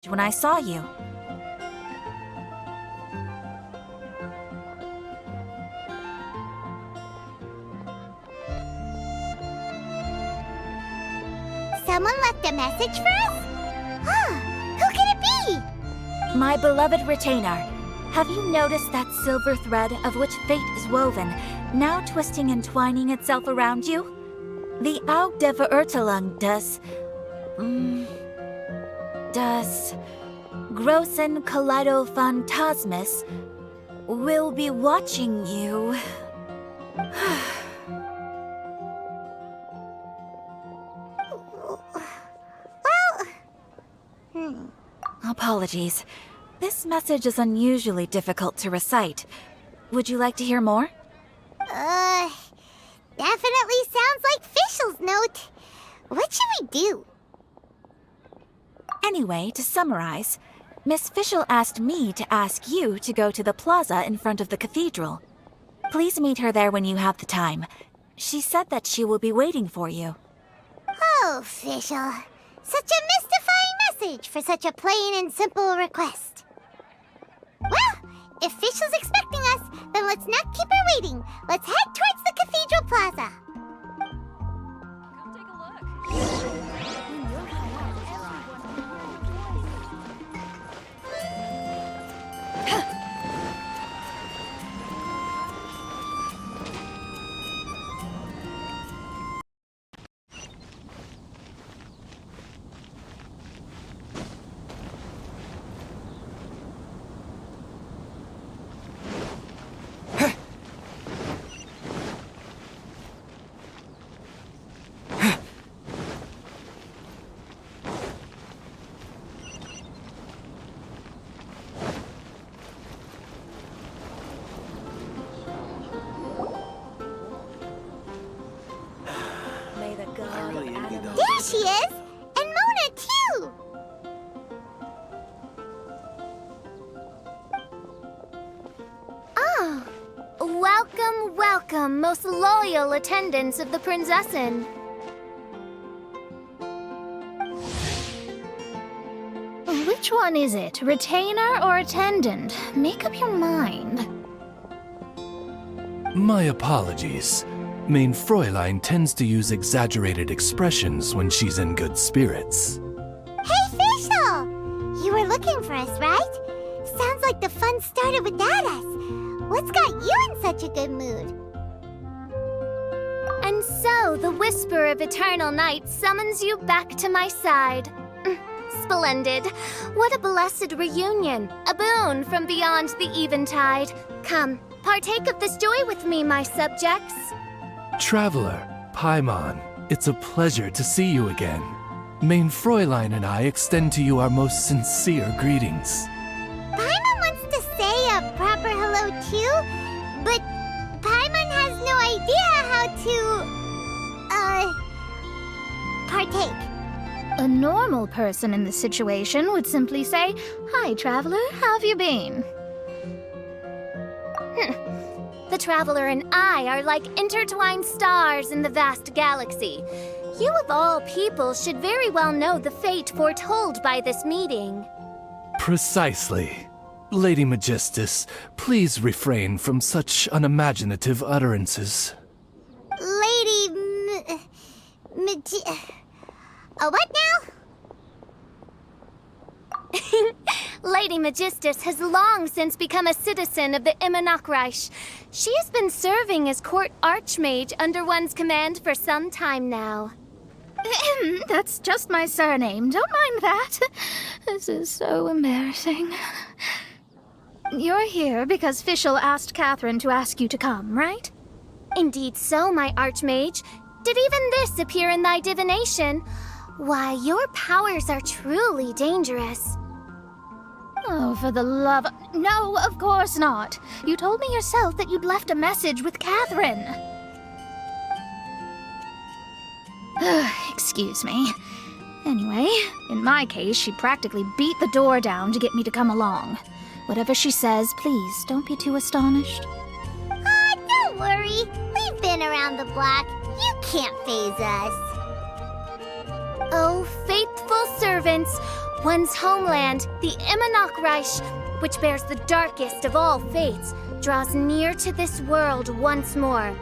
when I saw you. Someone left a message for us? Huh, who could it be? My beloved retainer, have you noticed that silver thread of which fate is woven, now twisting and twining itself around you? The Aug der Verurteilung das Großen Kaleido-Phantasmus will be watching you. Apologies. This message is unusually difficult to recite. Would you like to hear more? Definitely sounds like Fischl's note. What should we do? Anyway, to summarize, Miss Fischl asked me to ask you to go to the plaza in front of the cathedral. Please meet her there when you have the time. She said that she will be waiting for you. Oh, Fischl. Such a mystifying message for such a plain and simple request. Well, if Fischl's expecting us, then let's not keep her waiting. Let's head towards the cathedral plaza. Come take a look. There she is! And Mona, too! Oh, welcome, welcome, most loyal attendants of the Prinzessin. Which one is it, retainer or attendant? Make up your mind. My apologies. Main Fräulein tends to use exaggerated expressions when she's in good spirits. Hey, Fischl! You were looking for us, right? Sounds like the fun started without us. What's got you in such a good mood? And so, the whisper of eternal night summons you back to my side. Splendid. What a blessed reunion. A boon from beyond the eventide. Come, partake of this joy with me, my subjects. Traveler, Paimon, it's a pleasure to see you again. Main Fräulein and I extend to you our most sincere greetings. Paimon wants to say a proper hello too, but Paimon has no idea how to, partake. A normal person in this situation would simply say, "Hi, traveler, how have you been?" The traveler and I are like intertwined stars in the vast galaxy. You of all people should very well know the fate foretold by this meeting. Precisely. Lady Magistus, please refrain from such unimaginative utterances. Lady what now? Lady Magistus has long since become a citizen of the Immonachreich. She has been serving as court archmage under one's command for some time now. That's just my surname. Don't mind that. This is so embarrassing. You're here because Fischl asked Catherine to ask you to come, right? Indeed so, my archmage. Did even this appear in thy divination? Why, your powers are truly dangerous. Oh, for the love... No, of course not. You told me yourself that you'd left a message with Catherine. Excuse me. Anyway, in my case, she practically beat the door down to get me to come along. Whatever she says, please, don't be too astonished. Don't worry. We've been around the block. You can't faze us. Oh, faithful servants, One's homeland, the Reich, which bears the darkest of all fates, draws near to this world once more.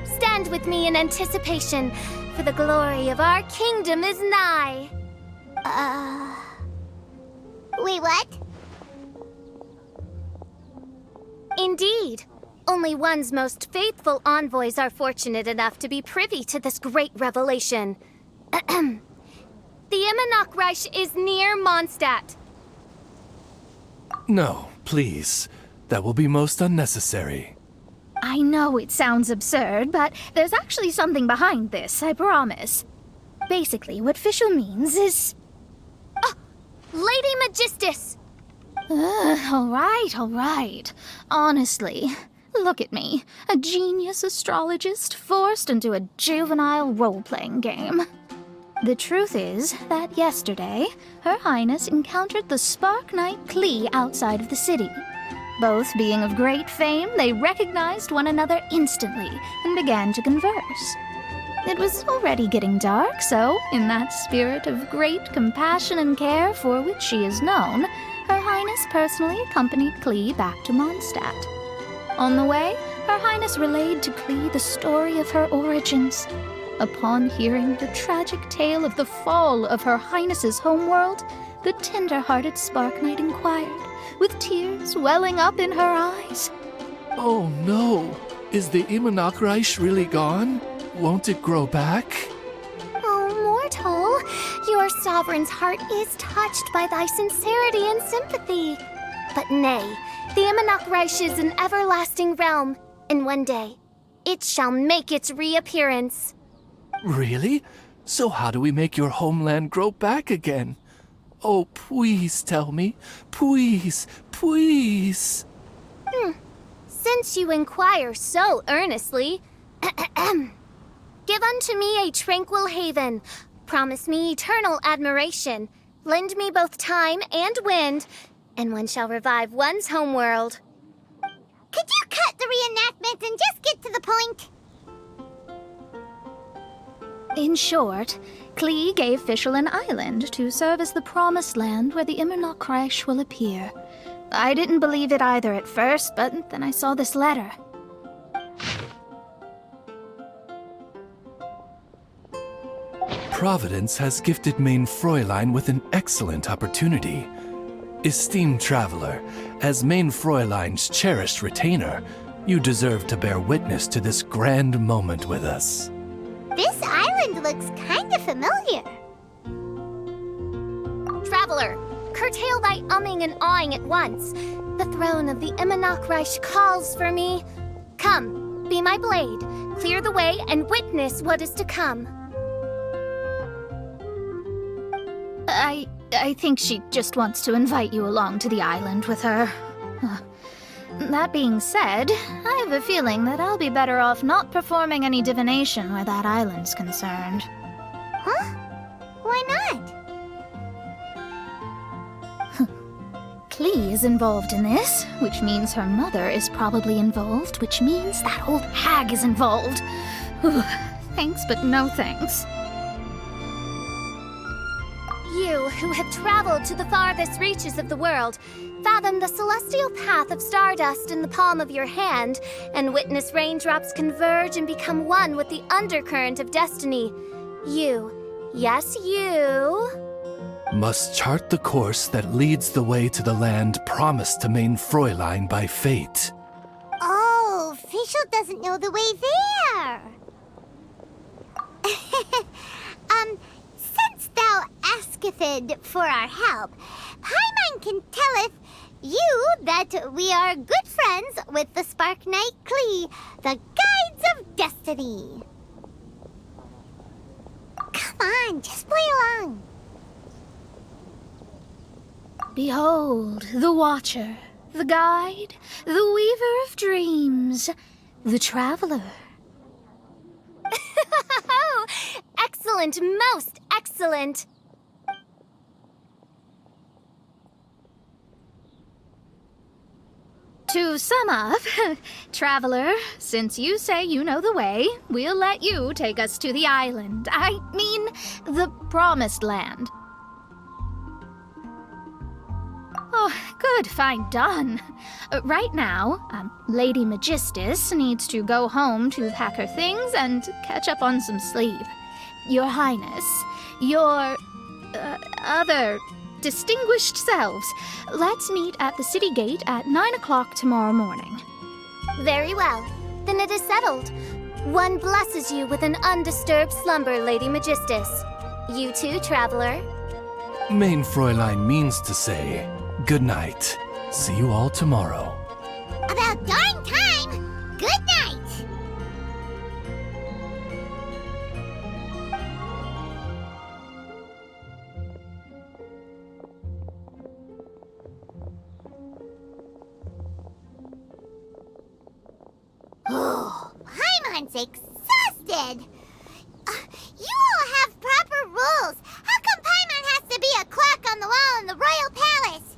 Stand with me in anticipation, for the glory of our kingdom is nigh. Wait, what? Indeed. Only one's most faithful envoys are fortunate enough to be privy to this great revelation. The Reich is near Mondstadt. No, please. That will be most unnecessary. I know it sounds absurd, but there's actually something behind this, I promise. Basically, what Fischl means is... Lady Magistus! all right. Honestly, look at me. A genius astrologist forced into a juvenile role-playing game. The truth is that yesterday, Her Highness encountered the Spark Knight Klee outside of the city. Both being of great fame, they recognized one another instantly and began to converse. It was already getting dark, so, in that spirit of great compassion and care for which she is known, Her Highness personally accompanied Klee back to Mondstadt. On the way, Her Highness relayed to Klee the story of her origins. Upon hearing the tragic tale of the fall of Her Highness's homeworld, the tender-hearted Spark Knight inquired, with tears welling up in her eyes. Oh no! Is the Reich really gone? Won't it grow back? Oh, mortal, your sovereign's heart is touched by thy sincerity and sympathy. But nay, the Reich is an everlasting realm, and one day, it shall make its reappearance. Really? So how do we make your homeland grow back again? Oh, please tell me. Please, please. Since you inquire so earnestly, give unto me a tranquil haven. Promise me eternal admiration. Lend me both time and wind, and one shall revive one's homeworld. Could you cut the reenactment and just get to the point? In short, Klee gave Fischl an island to serve as the promised land where the Reich will appear. I didn't believe it either at first, but then I saw this letter. Providence has gifted Main Fräulein with an excellent opportunity. Esteemed traveler, as Main Fräulein's cherished retainer, you deserve to bear witness to this grand moment with us. This island looks kinda familiar. Traveler, curtail thy umming and awing at once. The throne of the Reich calls for me. Come, be my blade, clear the way, and witness what is to come. I think she just wants to invite you along to the island with her. That being said, I have a feeling that I'll be better off not performing any divination where that island's concerned. Huh? Why not? Klee is involved in this, which means her mother is probably involved, which means that old hag is involved. Thanks, but no thanks. You, who have traveled to the farthest reaches of the world, fathom the celestial path of stardust in the palm of your hand, and witness raindrops converge and become one with the undercurrent of destiny. You, yes, you... must chart the course that leads the way to the land promised to Main Fräulein by fate. Oh, Fischl doesn't know the way there. Since thou asketh for our help, Paimon can telleth you that we are good friends with the Spark Knight Klee, the Guides of Destiny. Come on, just play along. Behold, the Watcher, the Guide, the Weaver of Dreams, the Traveler. Excellent, most excellent! To sum up, Traveler, since you say you know the way, we'll let you take us to the island. I mean, the Promised Land. Good, fine, done. Right now, Lady Magistus needs to go home to pack her things and catch up on some sleep. Your Highness, your other distinguished selves, let's meet at the city gate at 9 o'clock tomorrow morning. Very well. Then it is settled. One blesses you with an undisturbed slumber, Lady Magistus. You too, traveler. Main Fräulein means to say, good night. See you all tomorrow. About darn time! Good night! Oh, Paimon's exhausted! You all have proper rules. How come Paimon has to be a clock on the wall in the royal palace?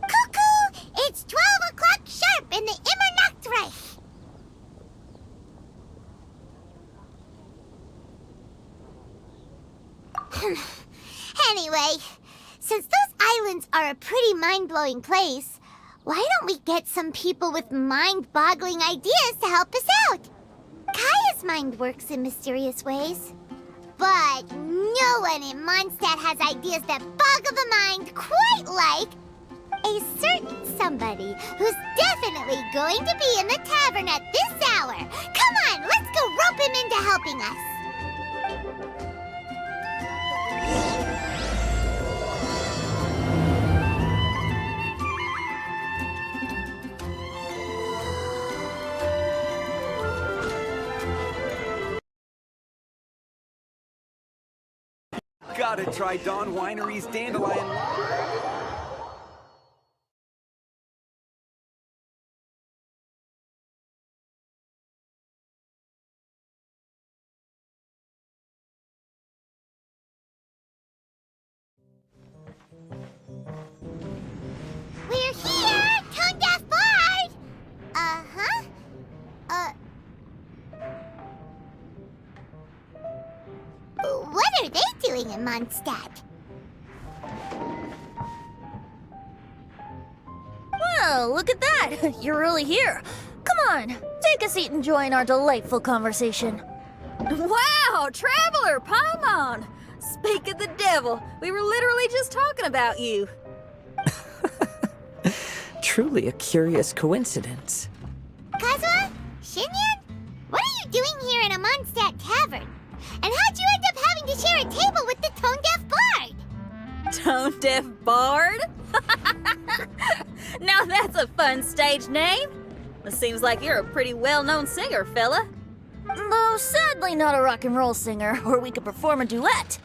Cuckoo! It's 12 o'clock sharp in the Immernachtreich! Anyway, since those islands are a pretty mind-blowing place, why don't we get some people with mind-boggling ideas to help us out? Kaya's mind works in mysterious ways. But no one in Mondstadt has ideas that boggle the mind quite like a certain somebody who's definitely going to be in the tavern at this hour. Come on, let's go rope him into helping us. Gotta try Dawn Winery's Dandelion. We're here, Tone Deaf Bard! Uh-huh. What are they doing in Mondstadt? Well, look at that! You're really here. Come on, take a seat and join our delightful conversation. Wow, Traveler, Paimon! Speak of the devil, we were literally just talking about you. Truly a curious coincidence. Kazuha? Shinyan? What are you doing here in a Mondstadt tavern? And how'd you end up having to share a table with the Tone Deaf Bard? Tone Deaf Bard? Now that's a fun stage name. It seems like you're a pretty well-known singer, fella. Though sadly not a rock and roll singer, or we could perform a duet.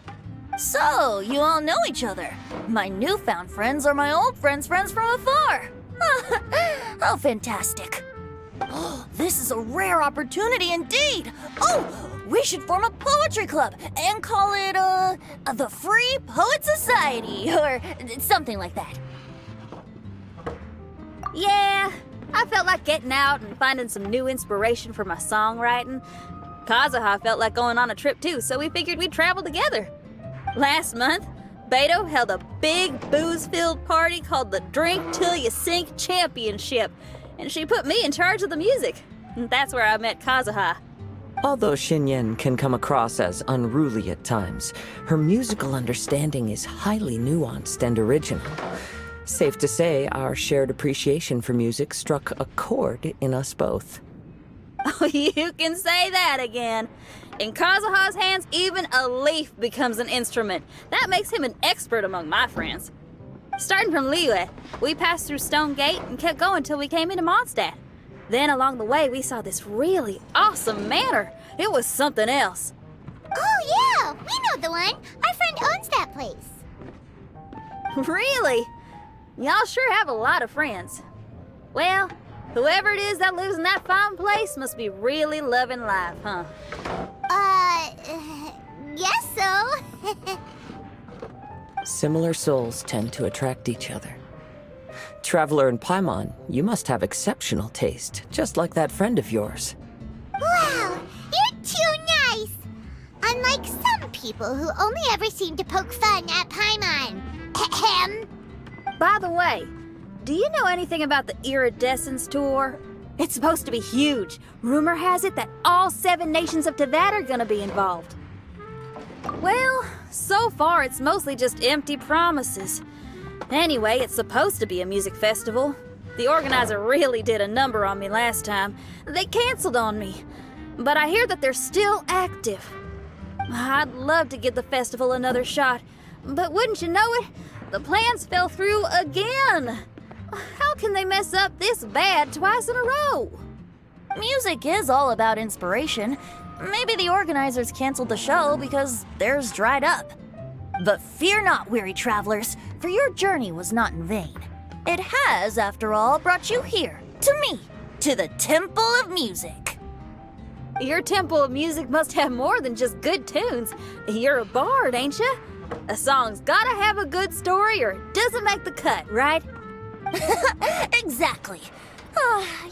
So, you all know each other. My newfound friends are my old friends' friends from afar. How fantastic. This is a rare opportunity indeed. Oh, we should form a poetry club and call it, the Free Poet Society, or something like that. Yeah, I felt like getting out and finding some new inspiration for my songwriting. Kazuha felt like going on a trip too, so we figured we'd travel together. Last month, Beto held a big booze-filled party called the Drink Till You Sink Championship, and she put me in charge of the music. And that's where I met Kazuha. Although Shinyen can come across as unruly at times, her musical understanding is highly nuanced and original. Safe to say, our shared appreciation for music struck a chord in us both. Oh, you can say that again. In Kazuha's hands, even a leaf becomes an instrument. That makes him an expert among my friends. Starting from Liyue, we passed through Stone Gate and kept going till we came into Mondstadt. Then along the way, we saw this really awesome manor. It was something else. Oh yeah, we know the one. Our friend owns that place. Really? Y'all sure have a lot of friends. Well, whoever it is that lives in that fine place must be really loving life, huh? Guess so. Similar souls tend to attract each other. Traveler and Paimon, you must have exceptional taste, just like that friend of yours. Wow, you're too nice. Unlike some people who only ever seem to poke fun at Paimon. Ahem. By the way, do you know anything about the Iridescence Tour? It's supposed to be huge. Rumor has it that all 7 nations of Teyvat are gonna be involved. Well, so far it's mostly just empty promises. Anyway, it's supposed to be a music festival. The organizer really did a number on me last time. They canceled on me. But I hear that they're still active. I'd love to give the festival another shot. But wouldn't you know it, the plans fell through again. How can they mess up this bad twice in a row? Music is all about inspiration. Maybe the organizers canceled the show because theirs dried up. But fear not, weary travelers, for your journey was not in vain. It has, after all, brought you here, to me, to the Temple of Music. Your Temple of Music must have more than just good tunes. You're a bard, ain't ya? A song's gotta have a good story or it doesn't make the cut, right? Exactly.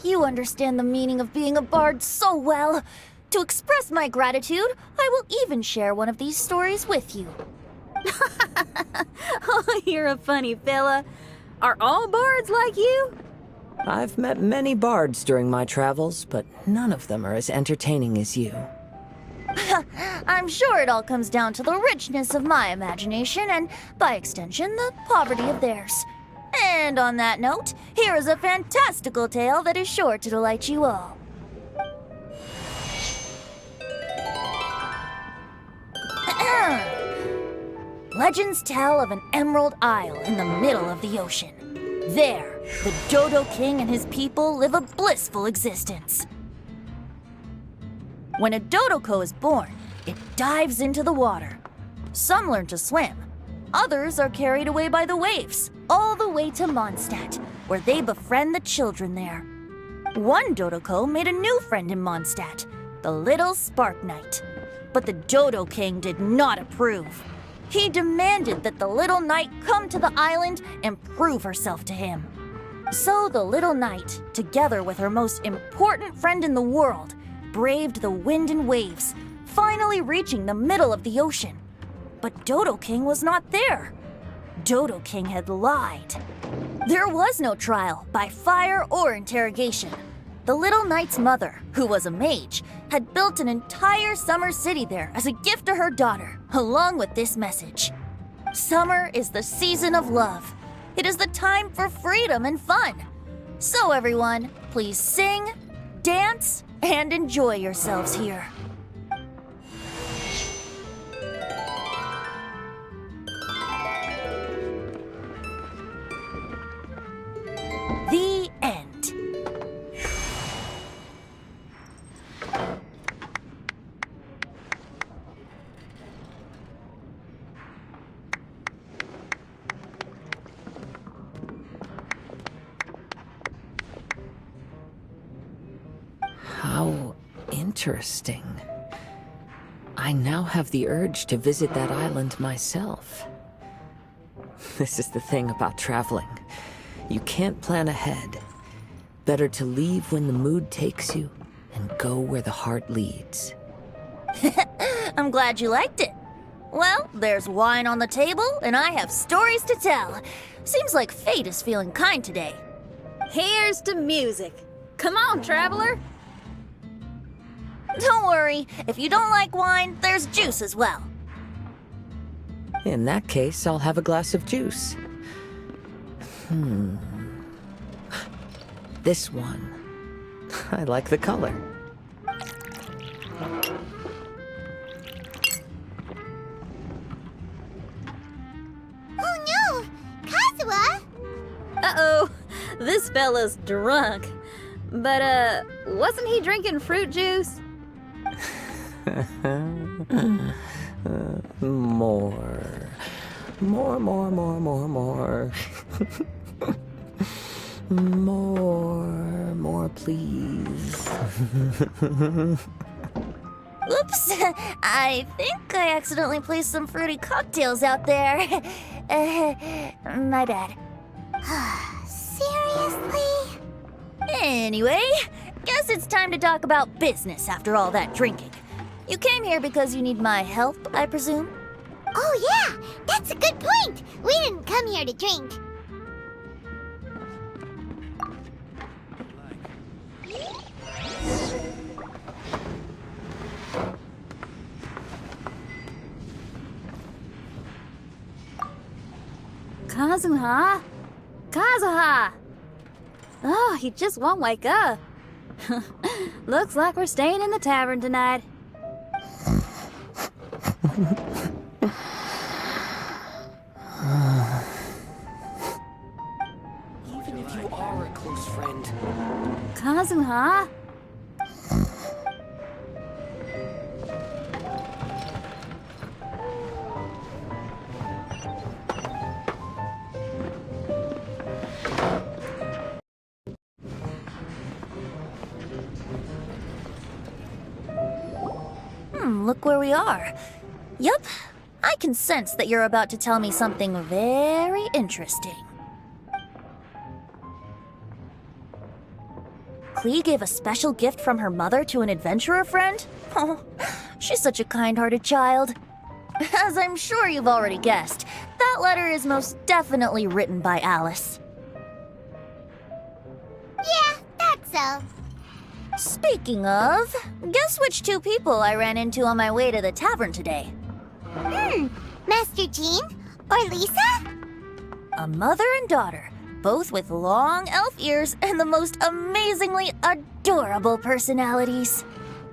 You understand the meaning of being a bard so well. To express my gratitude, I will even share one of these stories with you. Oh, you're a funny fella. Are all bards like you? I've met many bards during my travels, but none of them are as entertaining as you. I'm sure it all comes down to the richness of my imagination and, by extension, the poverty of theirs. And on that note, here is a fantastical tale that is sure to delight you all. Legends tell of an emerald isle in the middle of the ocean. There, the Dodo King and his people live a blissful existence. When a Dodoko is born, it dives into the water. Some learn to swim. Others are carried away by the waves, all the way to Mondstadt, where they befriend the children there. One Dodoko made a new friend in Mondstadt, the little Spark Knight. But the Dodo King did not approve. He demanded that the little knight come to the island and prove herself to him. So the little knight, together with her most important friend in the world, braved the wind and waves, finally reaching the middle of the ocean. But Dodo King was not there. Dodo King had lied. There was no trial by fire or interrogation. The little knight's mother, who was a mage, had built an entire summer city there as a gift to her daughter, along with this message. Summer is the season of love. It is the time for freedom and fun. So everyone, please sing, dance, and enjoy yourselves here. The end. How interesting. I now have the urge to visit that island myself. This is the thing about traveling. You can't plan ahead. Better to leave when the mood takes you and go where the heart leads. I'm glad you liked it. Well, there's wine on the table, and I have stories to tell. Seems like fate is feeling kind today. Here's to music. Come on, traveler. Don't worry, if you don't like wine, there's juice as well. In that case, I'll have a glass of juice. This one. I like the color. Oh no! Kazuha! Uh-oh, this fella's drunk. But, wasn't he drinking fruit juice? More. More, please. Oops, I think I accidentally placed some fruity cocktails out there. My bad. Seriously? Anyway, guess it's time to talk about business after all that drinking. You came here because you need my help, I presume? Oh yeah, that's a good point. We didn't come here to drink. Kazuha? Kazuha! Oh, he just won't wake up. Looks like we're staying in the tavern tonight. Even if you are a close friend. Kazuha? Look where we are. Yup, I can sense that you're about to tell me something very interesting. Klee gave a special gift from her mother to an adventurer friend? Oh, she's such a kind-hearted child. As I'm sure you've already guessed, that letter is most definitely written by Alice. Yeah, that's so. Speaking of, guess which two people I ran into on my way to the tavern today? Master Jean? Or Lisa? A mother and daughter, both with long elf ears and the most amazingly adorable personalities.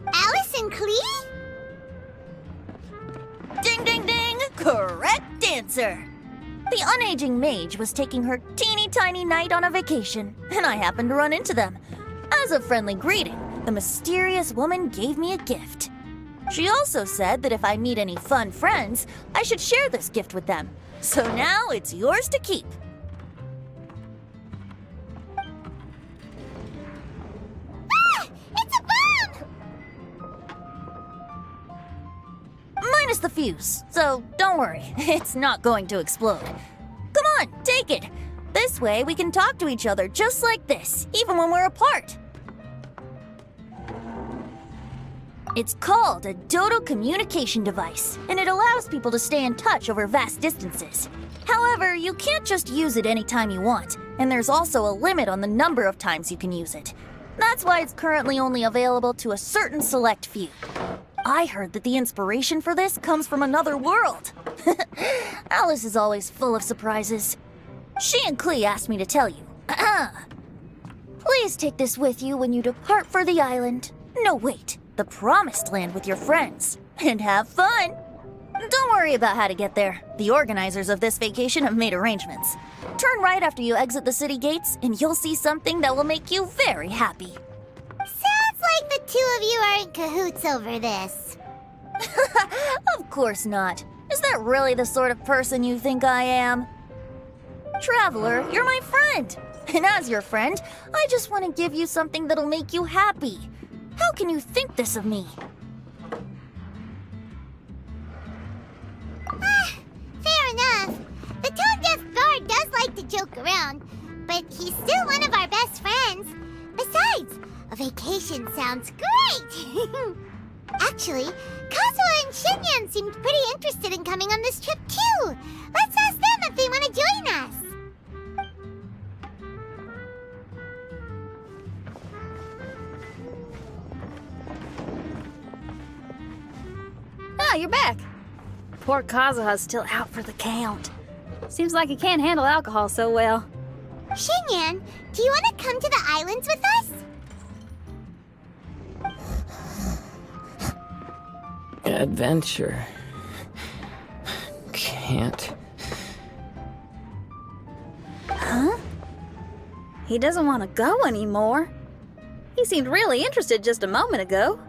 Alice and Klee? Ding, ding, ding! Correct answer! The unaging mage was taking her teeny tiny knight on a vacation, and I happened to run into them. As a friendly greeting, the mysterious woman gave me a gift. She also said that if I meet any fun friends, I should share this gift with them. So now it's yours to keep. Ah! It's a bomb! Minus the fuse, so don't worry, it's not going to explode. Come on, take it. This way we can talk to each other just like this, even when we're apart. It's called a Dodo communication device, and it allows people to stay in touch over vast distances. However, you can't just use it anytime you want, and there's also a limit on the number of times you can use it. That's why it's currently only available to a certain select few. I heard that the inspiration for this comes from another world. Alice is always full of surprises. She and Klee asked me to tell you. Please take this with you when you depart for the island. No, wait. The Promised Land with your friends. And have fun! Don't worry about how to get there. The organizers of this vacation have made arrangements. Turn right after you exit the city gates, and you'll see something that will make you very happy. Sounds like the two of you are in cahoots over this. Of course not. Is that really the sort of person you think I am? Traveler, you're my friend. And as your friend, I just want to give you something that'll make you happy. How can you think this of me? Fair enough. The tone-deaf guard does like to joke around, but he's still one of our best friends. Besides, a vacation sounds great! Actually, Kazuha and Shinyan seemed pretty interested in coming on this trip too. Let's ask them if they want to join us. Ah, you're back. Poor Kazuha's still out for the count. Seems like he can't handle alcohol so well. Shinyan, do you want to come to the islands with us? Adventure. Can't. Huh? He doesn't want to go anymore. He seemed really interested just a moment ago.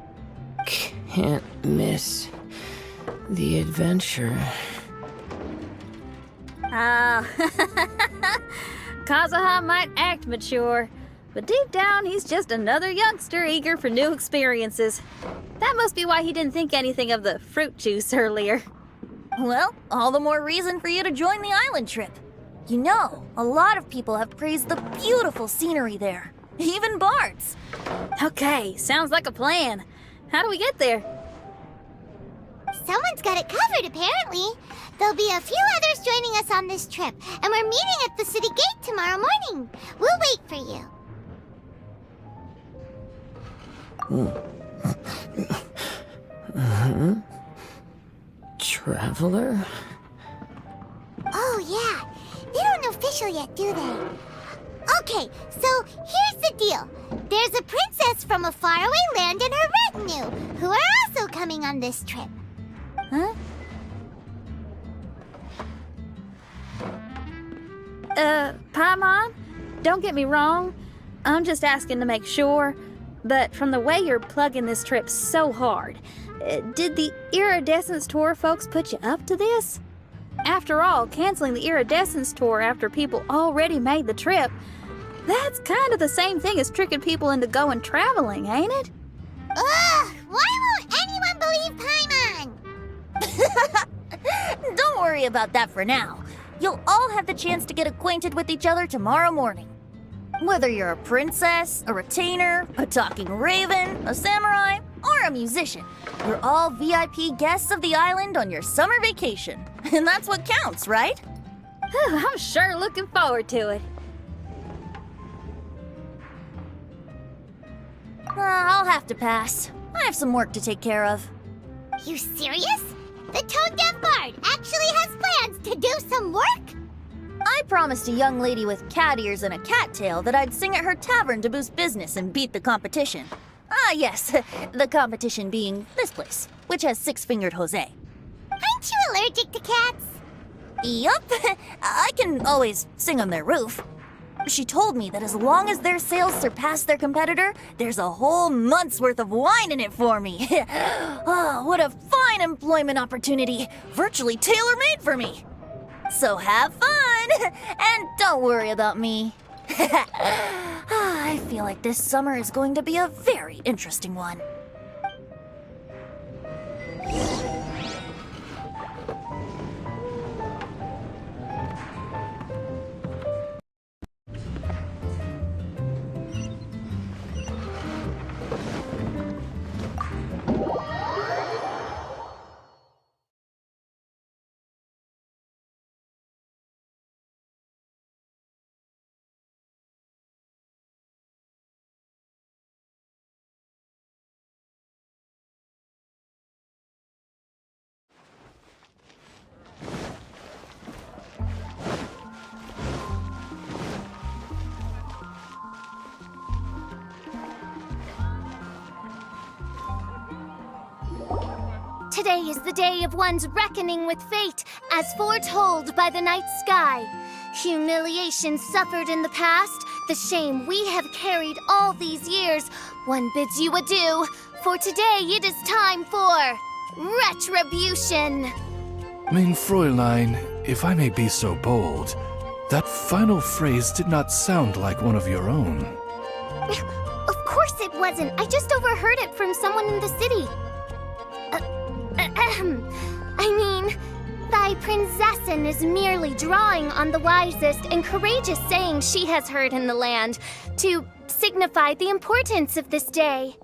Can't miss the adventure. Ah, Kazuha might act mature, but deep down he's just another youngster eager for new experiences. That must be why he didn't think anything of the fruit juice earlier. Well, all the more reason for you to join the island trip. You know, a lot of people have praised the beautiful scenery there. Even bards. Okay, sounds like a plan. How do we get there? Someone's got it covered, apparently. There'll be a few others joining us on this trip, and we're meeting at the city gate tomorrow morning. We'll wait for you. Traveler? Oh, yeah. This official yet, do they? Okay, so here's the deal. There's a princess from a faraway land and her retinue, who are also coming on this trip. Huh? Paimon, don't get me wrong. I'm just asking to make sure. But from the way you're plugging this trip so hard, did the Iridescence Tour folks put you up to this? After all, canceling the Iridescence Tour after people already made the trip, that's kind of the same thing as tricking people into going traveling, ain't it? Ugh! Why won't anyone believe Paimon? Don't worry about that for now. You'll all have the chance to get acquainted with each other tomorrow morning. Whether you're a princess, a retainer, a talking raven, a samurai, or a musician, you're all VIP guests of the island on your summer vacation. And that's what counts, right? I'm sure looking forward to it. I'll have to pass. I have some work to take care of. You serious? The tone-deaf bard actually has plans to do some work? I promised a young lady with cat ears and a cattail that I'd sing at her tavern to boost business and beat the competition. Ah, yes, the competition being this place, which has six-fingered Jose. Aren't you allergic to cats? Yup, I can always sing on their roof. She told me that as long as their sales surpass their competitor, there's a whole month's worth of wine in it for me. Oh, what a fine employment opportunity, virtually tailor-made for me. So have fun, and don't worry about me. I feel like this summer is going to be a very interesting one. Today is the day of one's reckoning with fate, as foretold by the night sky. Humiliation suffered in the past, the shame we have carried all these years, one bids you adieu, for today it is time for retribution. Mein Fräulein, if I may be so bold, that final phrase did not sound like one of your own. Of course it wasn't. I just overheard it from someone in the city. I mean, thy princessin is merely drawing on the wisest and courageous sayings she has heard in the land to signify the importance of this day.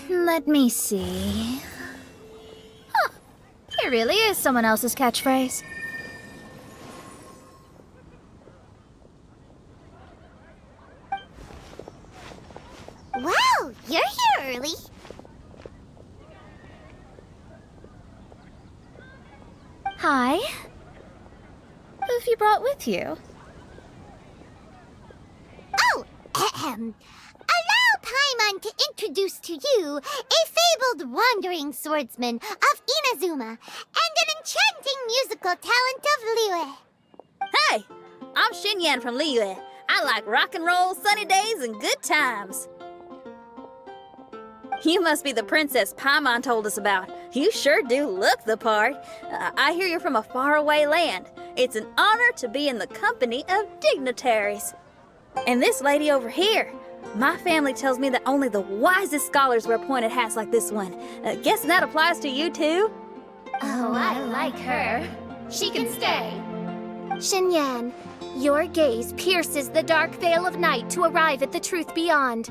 Let me see. Huh, it really is someone else's catchphrase. Wow, you're here early. Hi. Who have you brought with you? Oh, allow Paimon to introduce to you a fabled wandering swordsman of Inazuma and an enchanting musical talent of Liyue. Hey, I'm Xinyan from Liyue. I like rock and roll, sunny days, and good times. You must be the princess Paimon told us about. You sure do look the part. I hear you're from a faraway land. It's an honor to be in the company of dignitaries. And this lady over here, my family tells me that only the wisest scholars wear pointed hats like this one. Guessing that applies to you too? Oh, I like her. She can stay. Xinyan, your gaze pierces the dark veil of night to arrive at the truth beyond.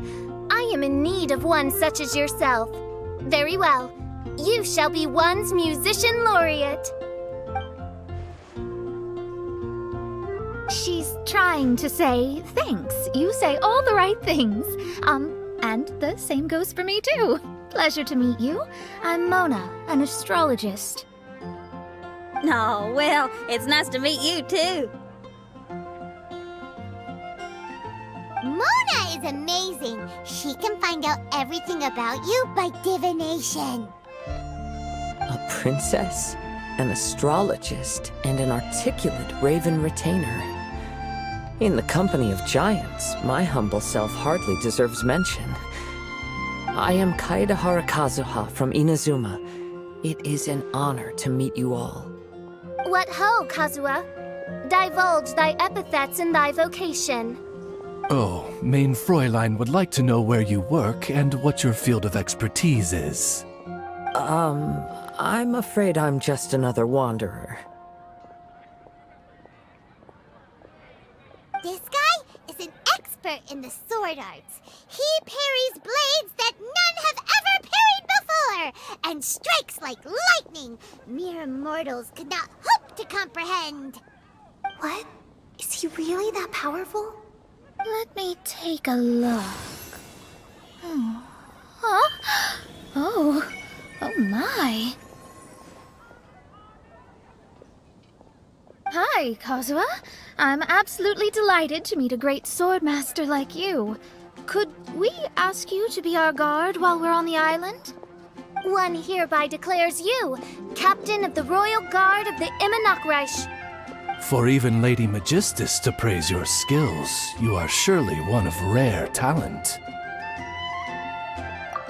I am in need of one such as yourself. Very well. You shall be one's musician laureate. She's trying to say thanks. You say all the right things. And the same goes for me too. Pleasure to meet you. I'm Mona, an astrologist. Oh, well, it's nice to meet you too. Mona is amazing. She can find out everything about you by divination. A princess, an astrologist, and an articulate raven retainer. In the company of giants, my humble self hardly deserves mention. I am Kaida Harakazuha from Inazuma. It is an honor to meet you all. What ho, Kazuha? Divulge thy epithets and thy vocation. Oh, Main Fräulein would like to know where you work and what your field of expertise is. I'm afraid I'm just another wanderer. This guy is an expert in the sword arts. He parries blades that none have ever parried before, and strikes like lightning mere mortals could not hope to comprehend. What? Is he really that powerful? Let me take a look. Huh? Oh my. Hi, Kazuha. I'm absolutely delighted to meet a great swordmaster like you. Could we ask you to be our guard while we're on the island? One hereby declares you Captain of the Royal Guard of the Immonokreich. For even Lady Magistus to praise your skills, you are surely one of rare talent.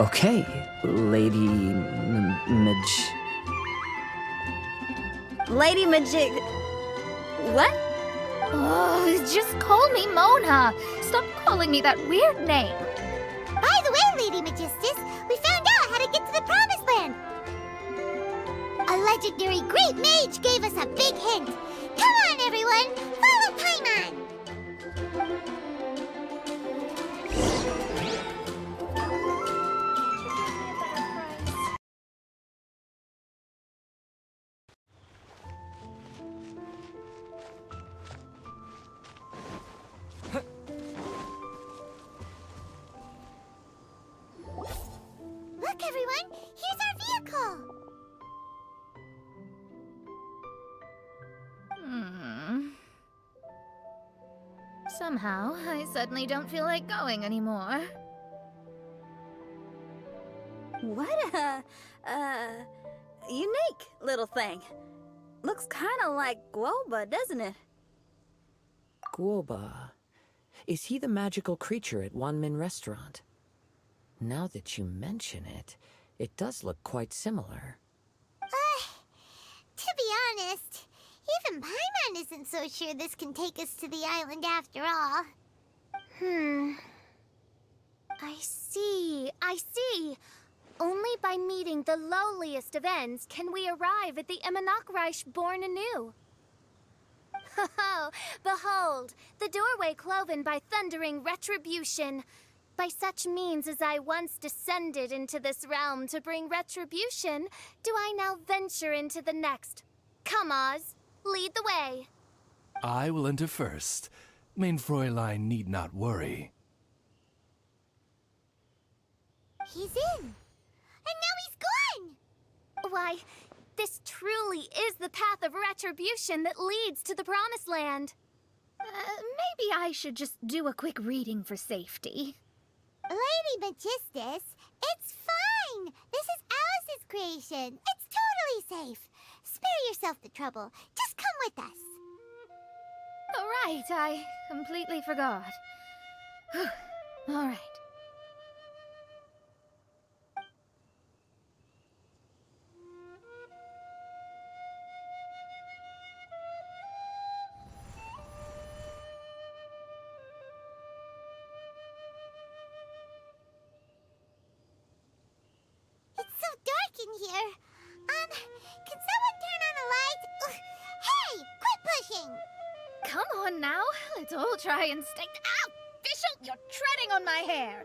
Okay, Lady Lady Magic. What? Oh, just call me Mona. Stop calling me that weird name. By the way, Lady Magistus, we found out how to get to the Promised Land. A legendary great mage gave us a big hint. Come on, everyone, follow Paimon. Look, everyone, here's our vehicle. Somehow, I suddenly don't feel like going anymore. What unique little thing. Looks kind of like Guoba, doesn't it? Guoba. Is he the magical creature at Wanmin Restaurant? Now that you mention it, it does look quite similar. To be honest, even Paimon isn't so sure this can take us to the island after all. I see. Only by meeting the lowliest of ends can we arrive at the Immonokreich born anew. Ho, behold, the doorway cloven by thundering retribution. By such means as I once descended into this realm to bring retribution, do I now venture into the next. Come, Oz, lead the way. I will enter first. Main Fräulein need not worry. He's in. And now he's gone! Why, this truly is the path of retribution that leads to the Promised Land. Maybe I should just do a quick reading for safety. Lady Magistus, it's fine. This is Alice's creation. It's totally safe. Spare yourself the trouble. Just come with us. All right, I completely forgot. All right. It's so dark in here. Can someone turn on a light? Ugh, hey, quit pushing. Come on now, let's all try and stay. Ow! Bishop, you're treading on my hair.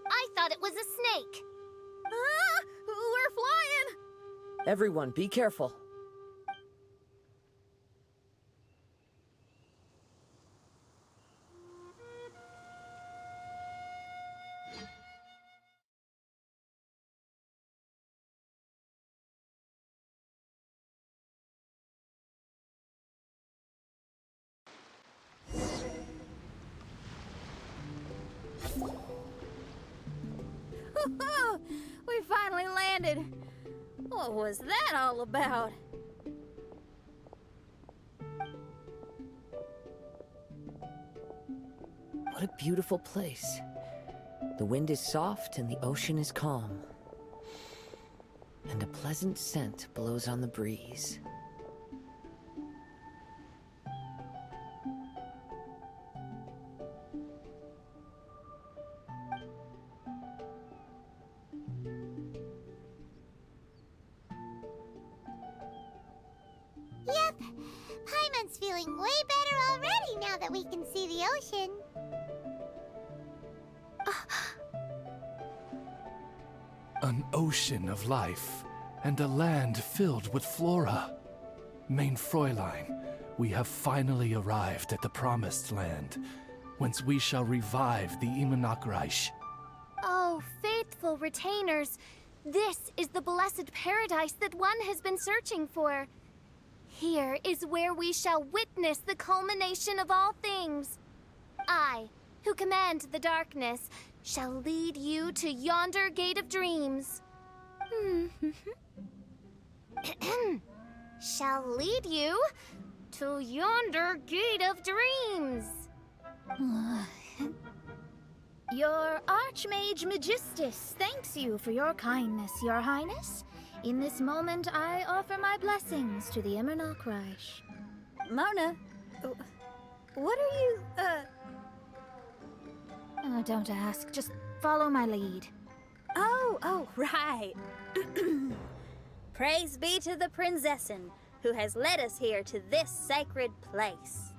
I thought it was a snake. Ah, we're flying! Everyone, be careful. We finally landed. What was that all about? What a beautiful place. The wind is soft and the ocean is calm. And a pleasant scent blows on the breeze. Yep, Paimon's feeling way better already now that we can see the ocean. An ocean of life, and a land filled with flora. Mein Fräulein, we have finally arrived at the Promised Land, whence we shall revive the Immonachreich. Oh, faithful retainers, this is the blessed paradise that one has been searching for. Here is where we shall witness the culmination of all things. I, who command the darkness, shall lead you to yonder gate of dreams. Shall lead you to yonder gate of dreams. Your Archmage Magistus thanks you for your kindness, Your Highness. In this moment, I offer my blessings to the Immonachreich. Mona, what are you, Oh, don't ask. Just follow my lead. Oh, right. Praise be to the Prinzessin, who has led us here to this sacred place.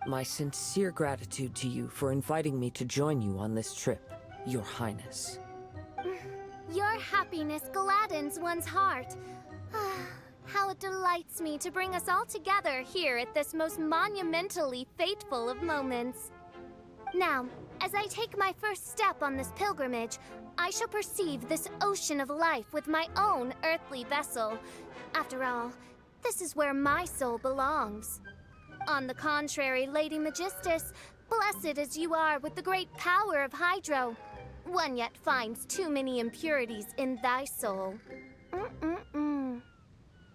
My sincere gratitude to you for inviting me to join you on this trip, Your Highness. Your happiness gladdens one's heart. How it delights me to bring us all together here at this most monumentally fateful of moments. Now, as I take my first step on this pilgrimage, I shall perceive this ocean of life with my own earthly vessel. After all, this is where my soul belongs. On the contrary, Lady Magistus, blessed as you are with the great power of Hydro, one yet finds too many impurities in thy soul.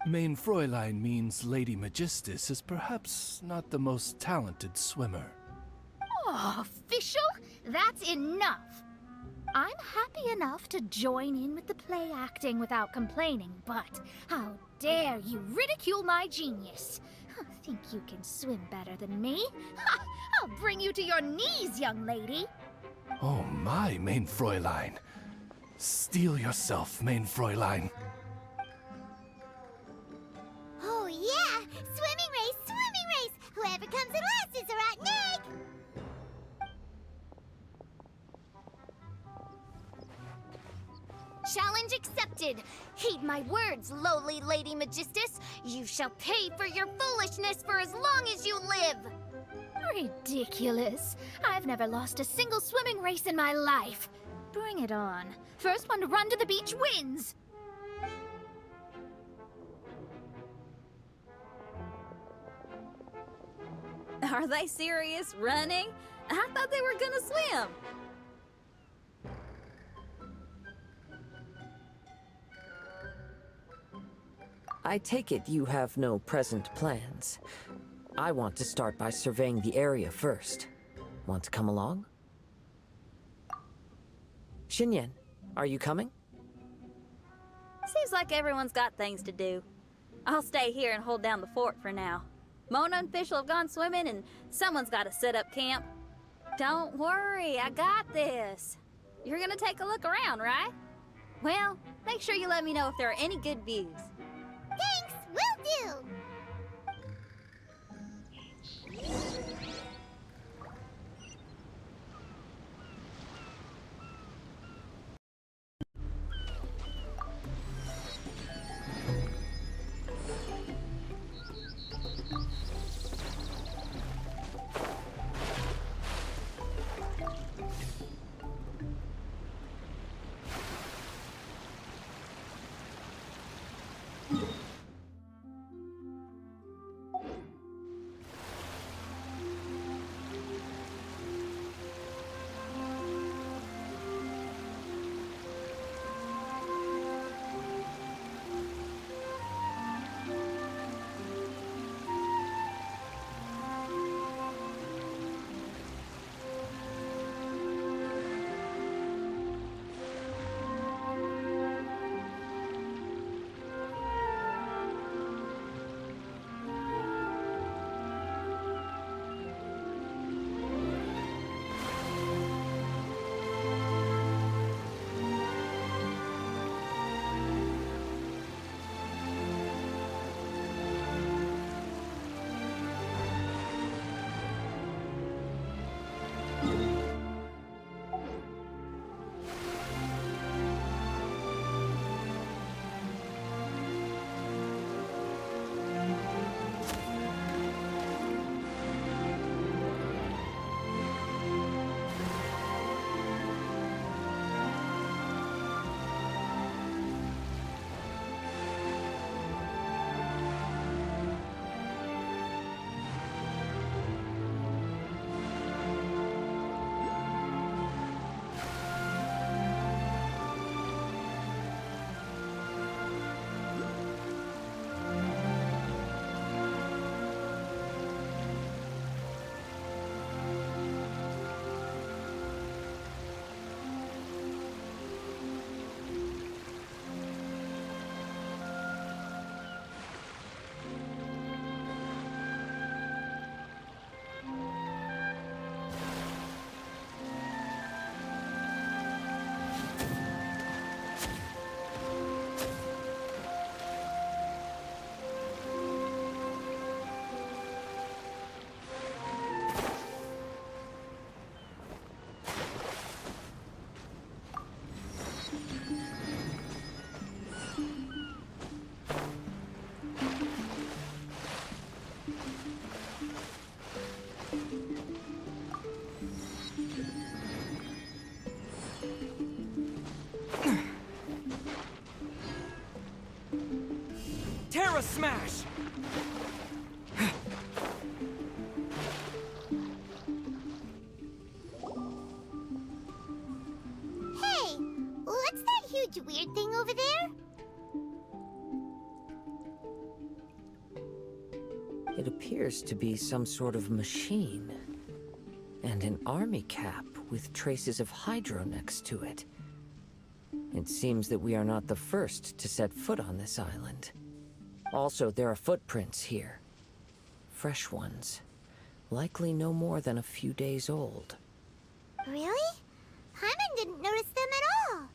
Mein Fräulein means Lady Magistus is perhaps not the most talented swimmer. Oh, official? That's enough. I'm happy enough to join in with the play acting without complaining, but how dare you ridicule my genius? Think you can swim better than me? Ha! I'll bring you to your knees, young lady. Oh my, Mein Fräulein. Steel yourself, Mein Fräulein. Oh yeah! Swimming race! Whoever comes in last is a rotten egg! Challenge accepted! Heed my words, lowly Lady Magistus. You shall pay for your foolishness for as long as you live! Ridiculous. I've never lost a single swimming race in my life. Bring it on. First one to run to the beach wins. Are they serious? Running? I thought they were gonna swim. I take it you have no present plans. I want to start by surveying the area first. Want to come along? Xinyan, are you coming? Seems like everyone's got things to do. I'll stay here and hold down the fort for now. Mona and Fischl have gone swimming, and someone's got to set up camp. Don't worry, I got this. You're gonna take a look around, right? Well, make sure you let me know if there are any good views. Thanks, will do! Smash! Hey, what's that huge weird thing over there? It appears to be some sort of machine. And an army cap with traces of hydro next to it. It seems that we are not the first to set foot on this island. Also, there are footprints here. Fresh ones. Likely no more than a few days old. Really? Paimon didn't notice them at all.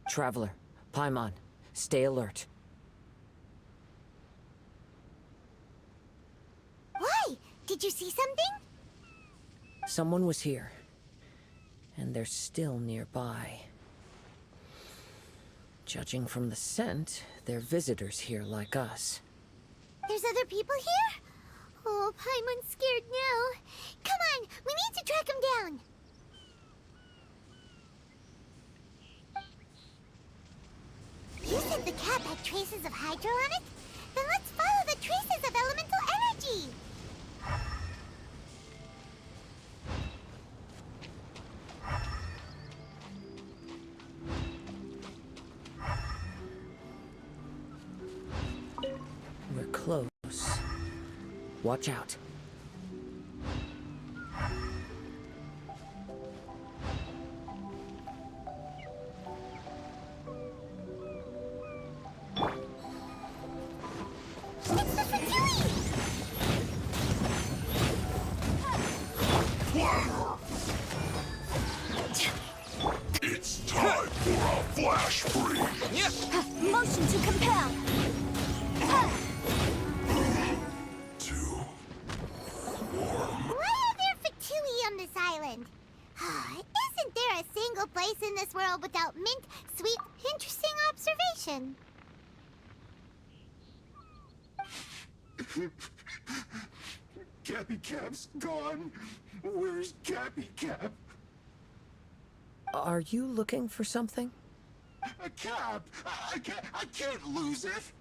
Traveler, Paimon, stay alert. Why? Did you see something? Someone was here. And they're still nearby. Judging from the scent, they're visitors here like us. There's other people here? Oh, Paimon's scared now. Come on, we need to track him down. You said the cap had traces of hydro on it? Then let's follow the traces of elemental energy. We're close. Watch out. It's the Fatui! It's time for a flash freeze! Motion to compel. 2. Why are there Fatui on this island? Isn't there a single place in this world without mint, sweet, interesting observation? Cappy Cap's gone. Where's Cappy Cap? Are you looking for something? A cap? I can't lose it.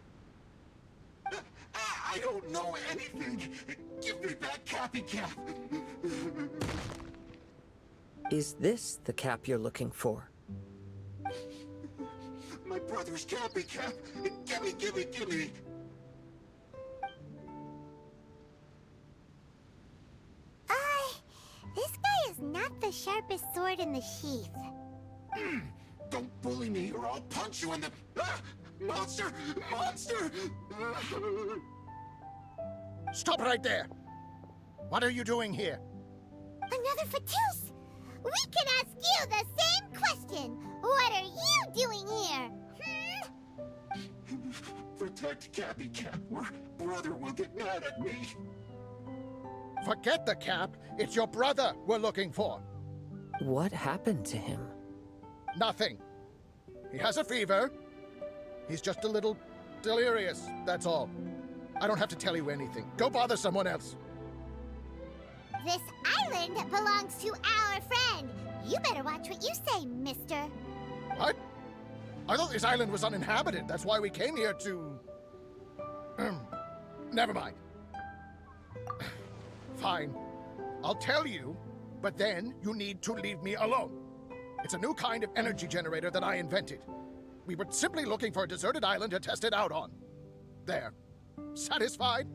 I don't know anything. Give me back Cappy Cap. Is this the cap you're looking for? My brother's Cappy Cap. Gimme, gimme, gimme. This guy is not the sharpest sword in the sheath. Don't bully me or I'll punch you in the... Monster! Monster! Stop right there! What are you doing here? Another Fatus! We can ask you the same question! What are you doing here? Protect Cappy Cap or brother will get mad at me. Forget the cap. It's your brother we're looking for. What happened to him? Nothing. He has a fever. He's just a little delirious, that's all. I don't have to tell you anything. Go bother someone else. This island belongs to our friend. You better watch what you say, mister. What? I thought this island was uninhabited. That's why we came here to... Never mind. Fine. I'll tell you, but then you need to leave me alone. It's a new kind of energy generator that I invented. We were simply looking for a deserted island to test it out on. There. Satisfied?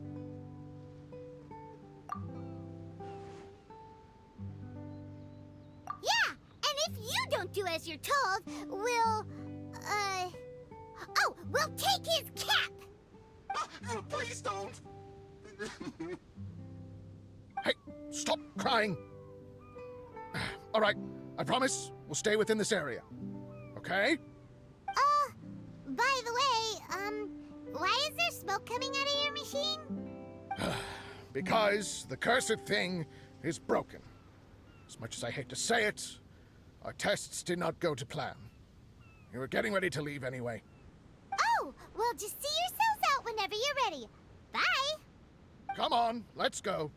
Yeah, and if you don't do as you're told, we'll take his cap! Please don't! Hey, stop crying. All right, I promise we'll stay within this area. Okay? By the way, why is there smoke coming out of your machine? Because the cursed thing is broken. As much as I hate to say it, Our tests did not go to plan. We were getting ready to leave anyway. Oh, well, just see yourselves out whenever you're ready. Bye! Come on, let's go.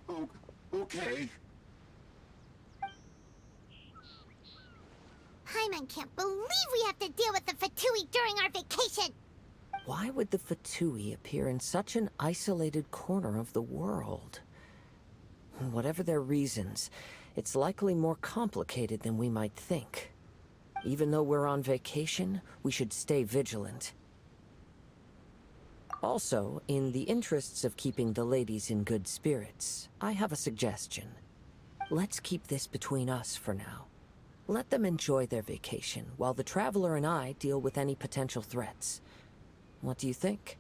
Oh, okay. Paimon can't believe we have to deal with the Fatui during our vacation! Why would the Fatui appear in such an isolated corner of the world? Whatever their reasons, it's likely more complicated than we might think. Even though we're on vacation, we should stay vigilant. Also, in the interests of keeping the ladies in good spirits, I have a suggestion. Let's keep this between us for now. Let them enjoy their vacation, while the Traveler and I deal with any potential threats. What do you think?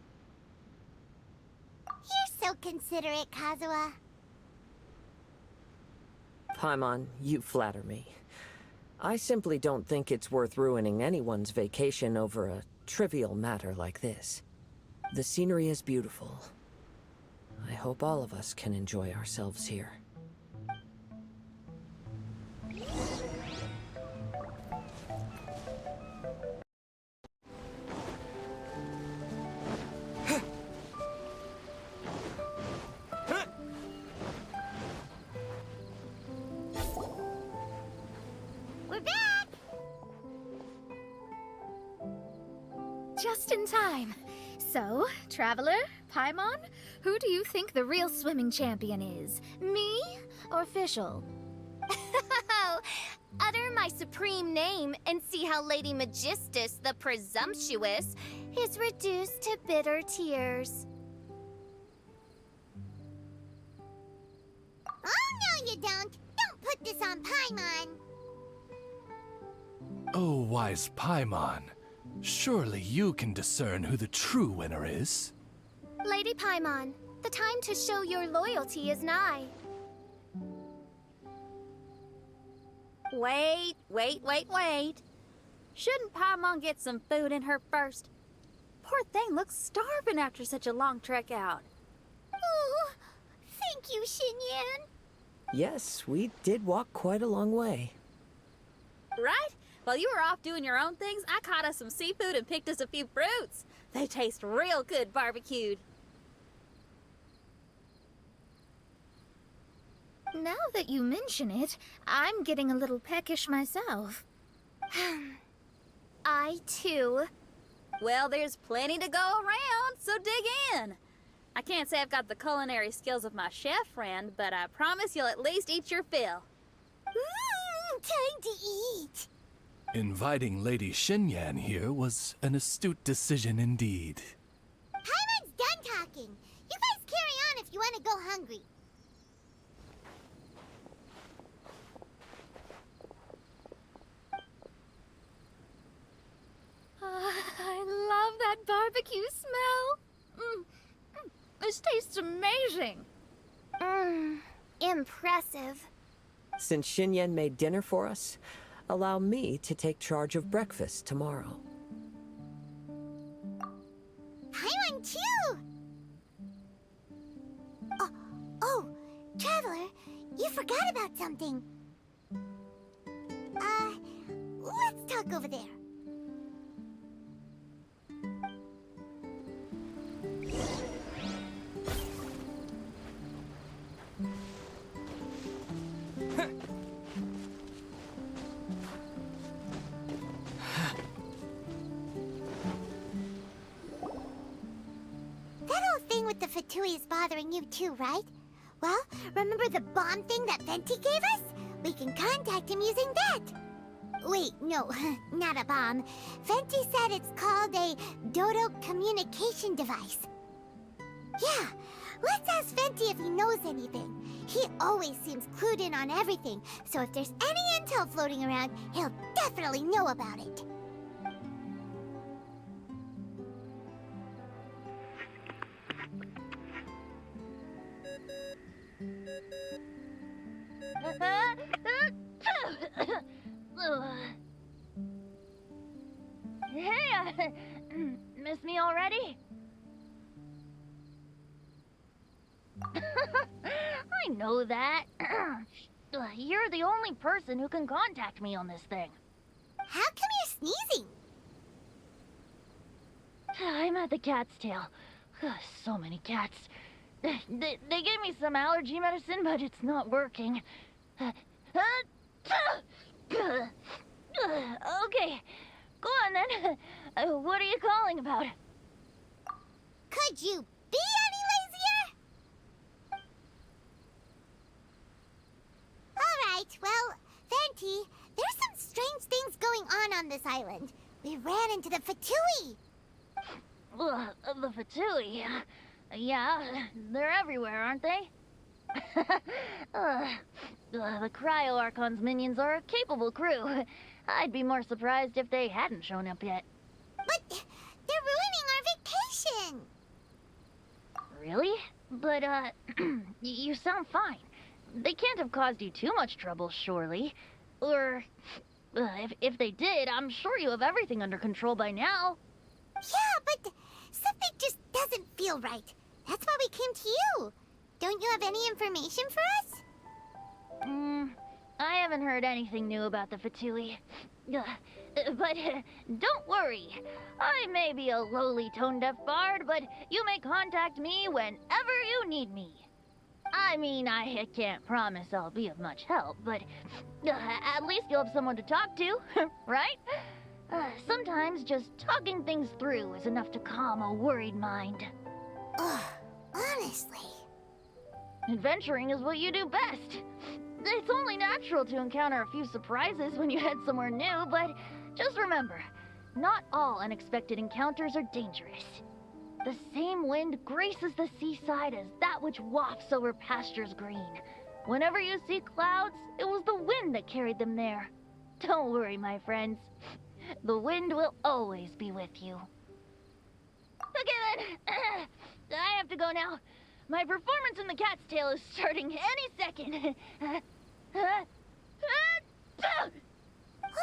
You're so considerate, Kazuha. Paimon, you flatter me. I simply don't think it's worth ruining anyone's vacation over a trivial matter like this. The scenery is beautiful. I hope all of us can enjoy ourselves here. We're back! Just in time. So, Traveler, Paimon, who do you think the real swimming champion is? Me or Fischl? Utter my supreme name and see how Lady Magistus, the presumptuous, is reduced to bitter tears. Oh, no you don't! Don't put this on Paimon! Oh, wise Paimon. Surely you can discern who the true winner is. Lady Paimon, the time to show your loyalty is nigh. Wait. Shouldn't Paimon get some food in her first? Poor thing looks starving after such a long trek out. Oh, thank you, Xinyan. Yes, we did walk quite a long way. Right? While you were off doing your own things, I caught us some seafood and picked us a few fruits. They taste real good barbecued. Now that you mention it, I'm getting a little peckish myself. I, too. Well, there's plenty to go around, so dig in. I can't say I've got the culinary skills of my chef friend, but I promise you'll at least eat your fill. Time to eat. Inviting Lady Xinyan here was an astute decision indeed. Paimon's done talking. You guys carry on if you want to go hungry. I love that barbecue smell. This tastes amazing. Impressive. Since Xinyan made dinner for us, allow me to take charge of breakfast tomorrow. Paimon too! Oh, Traveler, you forgot about something. Let's talk over there. That whole thing with the Fatui is bothering you too, right? Well, remember the bomb thing that Venti gave us? We can contact him using that. Wait, no, not a bomb. Venti said it's called a Dodo communication device. Yeah, let's ask Venti if he knows anything. He always seems clued in on everything, so if there's any intel floating around, he'll definitely know about it. Hey, miss me already? I know that. You're the only person who can contact me on this thing. How come you're sneezing? I'm at the cat's tail. So many cats. They gave me some allergy medicine, but it's not working. Okay, go on then. What are you calling about? Could you be any lazier? Alright, well, Venti, there's some strange things going on this island. We ran into the Fatui. The Fatui? Yeah, they're everywhere, aren't they? The Cryo Archon's minions are a capable crew. I'd be more surprised if they hadn't shown up yet. But they're ruining our vacation. Really? But, you sound fine. They can't have caused you too much trouble, surely. Or, if they did, I'm sure you have everything under control by now. Yeah, but something just doesn't feel right. That's why we came to you. Don't you have any information for us? I haven't heard anything new about the Fatui. But don't worry. I may be a lowly tone-deaf bard, but you may contact me whenever you need me. I mean, I can't promise I'll be of much help, but at least you'll have someone to talk to, right? Sometimes just talking things through is enough to calm a worried mind. Ugh, honestly. Adventuring is what you do best. It's only natural to encounter a few surprises when you head somewhere new, but just remember, not all unexpected encounters are dangerous. The same wind graces the seaside as that which wafts over pastures green. Whenever you see clouds, it was the wind that carried them there. Don't worry, my friends. The wind will always be with you. Okay then, I have to go now. My performance in the cat's tail is starting any second.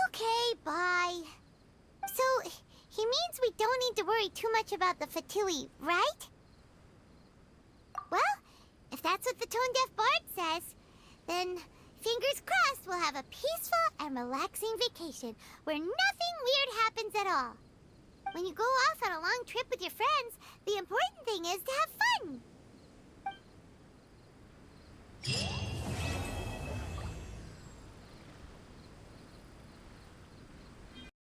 Okay, bye. So, he means we don't need to worry too much about the Fatui, right? Well, if that's what the tone-deaf bard says, then fingers crossed we'll have a peaceful and relaxing vacation where nothing weird happens at all. When you go off on a long trip with your friends, the important thing is to have fun.